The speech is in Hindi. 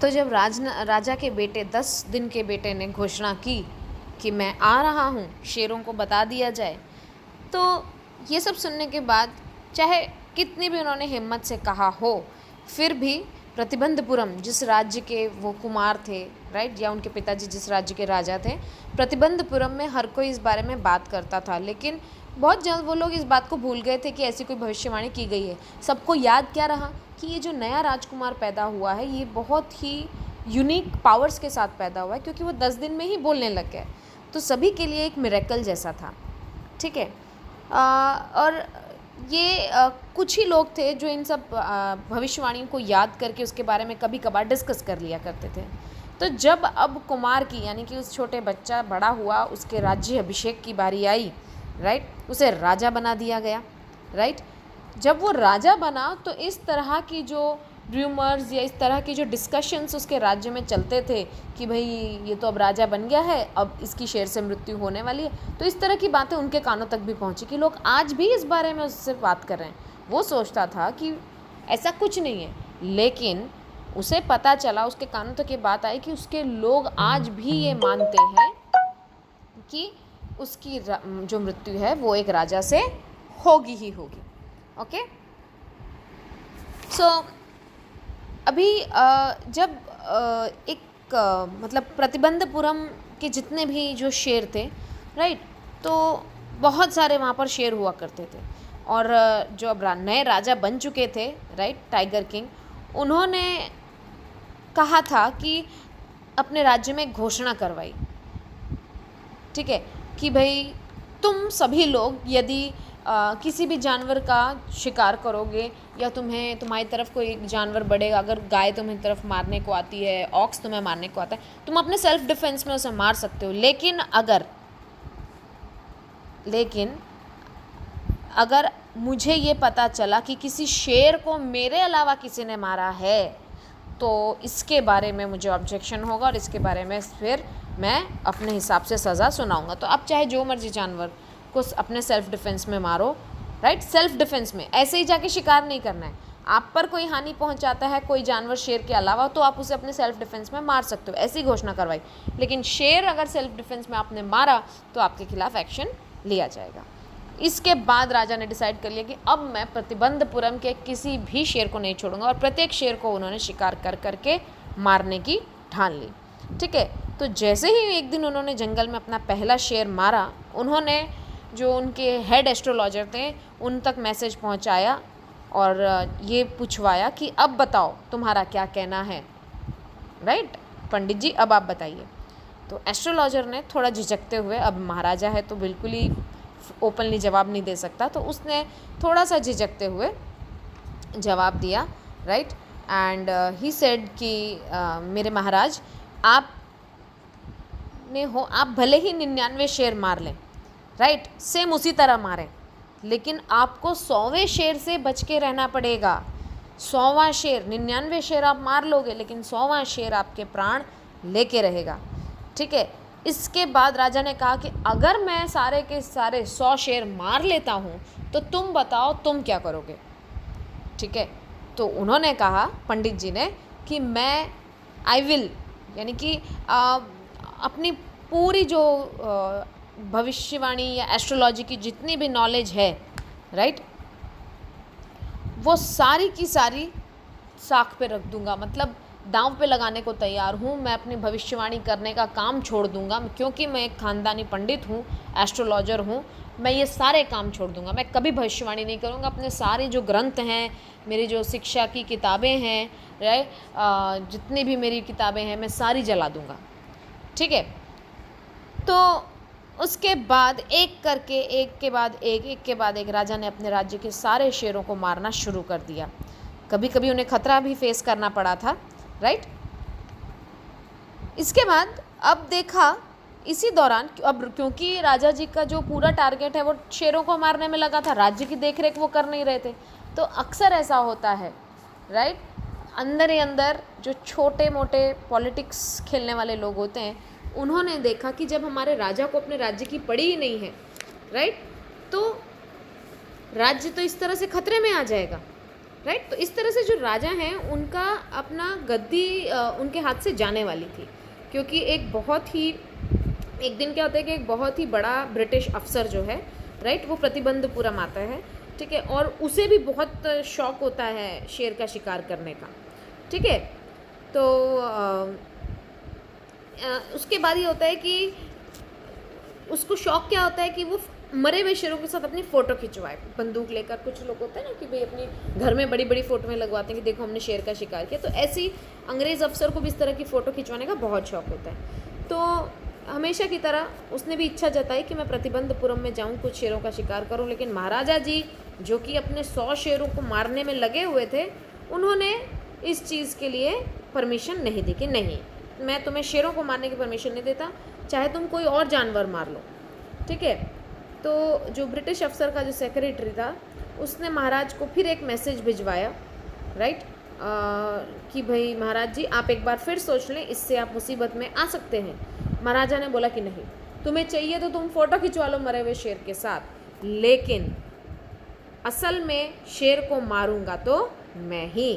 तो जब राजा के बेटे 10 दिन के बेटे ने घोषणा की कि मैं आ रहा हूँ, शेरों को बता दिया जाए, तो ये सब सुनने के बाद चाहे कितनी भी उन्होंने हिम्मत से कहा हो, फिर भी प्रतिबंधपुरम जिस राज्य के वो कुमार थे, राइट, या उनके पिताजी जिस राज्य के राजा थे, प्रतिबंधपुरम में हर कोई इस बारे में बात करता था। लेकिन बहुत जल्द वो लोग इस बात को भूल गए थे कि ऐसी कोई भविष्यवाणी की गई है। सबको याद क्या रहा कि ये जो नया राजकुमार पैदा हुआ है ये बहुत ही यूनिक पावर्स के साथ पैदा हुआ है, क्योंकि वो 10 दिन में ही बोलने लग गए। तो सभी के लिए एक मिरेकल जैसा था, ठीक है। और ये कुछ ही लोग थे जो इन सब भविष्यवाणियों को याद करके उसके बारे में कभी कभार डिस्कस कर लिया करते थे। तो जब अब कुमार की, यानी कि उस छोटे बच्चा बड़ा हुआ, उसके राज्य अभिषेक की बारी आई, राइट, उसे राजा बना दिया गया, राइट। जब वो राजा बना तो इस तरह की जो र्यूमर्स या इस तरह की जो डिस्कशंस उसके राज्य में चलते थे कि भाई ये तो अब राजा बन गया है, अब इसकी शेर से मृत्यु होने वाली है, तो इस तरह की बातें उनके कानों तक भी पहुंची कि लोग आज भी इस बारे में उससे बात कर रहे हैं। वो सोचता था कि ऐसा कुछ नहीं है, लेकिन उसे पता चला, उसके कानों तक ये बात आई कि उसके लोग आज भी ये मानते हैं कि उसकी जो मृत्यु है वो एक राजा से होगी ही होगी। ओके, सो अभी जब एक मतलब प्रतिबंधपुरम के जितने भी जो शेर थे, राइट, तो बहुत सारे वहाँ पर शेर हुआ करते थे। और जो अब नए राजा बन चुके थे, राइट, टाइगर किंग, उन्होंने कहा था कि अपने राज्य में घोषणा करवाई, ठीक है, कि भाई तुम सभी लोग यदि किसी भी जानवर का शिकार करोगे या तुम्हारी तरफ कोई जानवर बढ़ेगा, अगर गाय तुम्हारी तरफ मारने को आती है, ऑक्स तुम्हें मारने को आता है, तुम अपने सेल्फ डिफेंस में उसे मार सकते हो। लेकिन अगर मुझे ये पता चला कि किसी शेर को मेरे अलावा किसी ने मारा है तो इसके बारे में मुझे ऑब्जेक्शन होगा और इसके बारे में फिर मैं अपने हिसाब से सज़ा सुनाऊंगा। तो अब चाहे जो मर्जी जानवर को अपने सेल्फ डिफेंस में मारो, राइट, सेल्फ डिफेंस में, ऐसे ही जाके शिकार नहीं करना है। आप पर कोई हानि पहुंचाता है कोई जानवर शेर के अलावा, तो आप उसे अपने सेल्फ डिफेंस में मार सकते हो, ऐसी घोषणा करवाई। लेकिन शेर अगर सेल्फ डिफेंस में आपने मारा तो आपके खिलाफ एक्शन लिया जाएगा। इसके बाद राजा ने डिसाइड कर लिया कि अब मैं प्रतिबंधपुरम के किसी भी शेर को नहीं छोड़ूंगा, और प्रत्येक शेर को उन्होंने शिकार कर करके मारने की ठान ली, ठीक है। तो जैसे ही एक दिन उन्होंने जंगल में अपना पहला शेर मारा, उन्होंने जो उनके हेड एस्ट्रोलॉजर थे उन तक मैसेज पहुंचाया और ये पूछवाया कि अब बताओ तुम्हारा क्या कहना है, राइट, पंडित जी अब आप बताइए। तो एस्ट्रोलॉजर ने थोड़ा झिझकते हुए, अब महाराजा है तो बिल्कुल ही ओपनली जवाब नहीं दे सकता, तो उसने थोड़ा सा झिझकते हुए जवाब दिया, राइट, एंड ही सेड कि मेरे महाराज, आप भले ही 99 शेर मार लें, राइट, सेम उसी तरह मारें, लेकिन आपको 100वें शेर से बच के रहना पड़ेगा। 100वां शेर, 99 शेर आप मार लोगे, लेकिन 100वां शेर आपके प्राण लेके रहेगा, ठीक है। इसके बाद राजा ने कहा कि अगर मैं सारे के सारे 100 शेर मार लेता हूँ तो तुम बताओ तुम क्या करोगे, ठीक है। तो उन्होंने कहा, पंडित जी ने, कि मैं आई विल, यानी कि अपनी पूरी जो भविष्यवाणी या एस्ट्रोलॉजी की जितनी भी नॉलेज है, राइट, वो सारी की सारी साख पे रख दूंगा, मतलब दांव पे लगाने को तैयार हूँ। मैं अपनी भविष्यवाणी करने का काम छोड़ दूंगा, क्योंकि मैं एक खानदानी पंडित हूँ, एस्ट्रोलॉजर हूँ, मैं ये सारे काम छोड़ दूंगा, मैं कभी भविष्यवाणी नहीं करूँगा। अपने सारे जो ग्रंथ हैं, मेरी जो शिक्षा की किताबें हैं, राइट, जितनी भी मेरी किताबें हैं, मैं सारी जला दूंगा, ठीक है। तो उसके बाद एक के बाद एक राजा ने अपने राज्य के सारे शेरों को मारना शुरू कर दिया। कभी कभी उन्हें खतरा भी फेस करना पड़ा था, राइट। इसके बाद अब देखा इसी दौरान, अब क्योंकि राजा जी का जो पूरा टारगेट है वो शेरों को मारने में लगा था, राज्य की देखरेख वो कर नहीं रहे थे, तो अक्सर ऐसा होता है, राइट, अंदर ही अंदर जो छोटे मोटे पॉलिटिक्स खेलने वाले लोग होते हैं, उन्होंने देखा कि जब हमारे राजा को अपने राज्य की पड़ी ही नहीं है, राइट, तो राज्य तो इस तरह से खतरे में आ जाएगा, राइट। तो इस तरह से जो राजा हैं उनका अपना गद्दी उनके हाथ से जाने वाली थी, क्योंकि एक दिन क्या होता है कि एक बहुत ही बड़ा ब्रिटिश अफसर जो है, राइट, वो प्रतिबंधपुरम आता है, ठीक है, और उसे भी बहुत शौक होता है शेर का शिकार करने का, ठीक है। तो उसके बाद ये होता है कि उसको शौक क्या होता है कि वो मरे हुए शेरों के साथ अपनी फ़ोटो खिंचवाए बंदूक लेकर। कुछ लोग होते हैं ना कि भाई अपने घर में बड़ी बड़ी फ़ोटो में लगवाते हैं कि देखो हमने शेर का शिकार किया। तो ऐसी अंग्रेज़ अफसर को भी इस तरह की फ़ोटो खिंचवाने का बहुत शौक होता है। तो हमेशा की तरह उसने भी इच्छा जताई कि मैं प्रतिबंधपुरम में जाऊं, कुछ शेरों का शिकार करूं, लेकिन महाराजा जी जो कि अपने 100 शेरों को मारने में लगे हुए थे, उन्होंने इस चीज़ के लिए परमिशन नहीं दी कि नहीं, मैं तुम्हें शेरों को मारने की परमिशन नहीं देता, चाहे तुम कोई और जानवर मार लो, ठीक है। तो जो ब्रिटिश अफसर का जो सेक्रेटरी था उसने महाराज को फिर एक मैसेज भिजवाया, राइट, कि भाई महाराज जी आप एक बार फिर सोच लें, इससे आप मुसीबत में आ सकते हैं। महाराजा ने बोला कि नहीं, तुम्हें चाहिए तो तुम फ़ोटो खिंचवा लो मरे हुए शेर के साथ, लेकिन असल में शेर को मारूंगा तो मैं ही।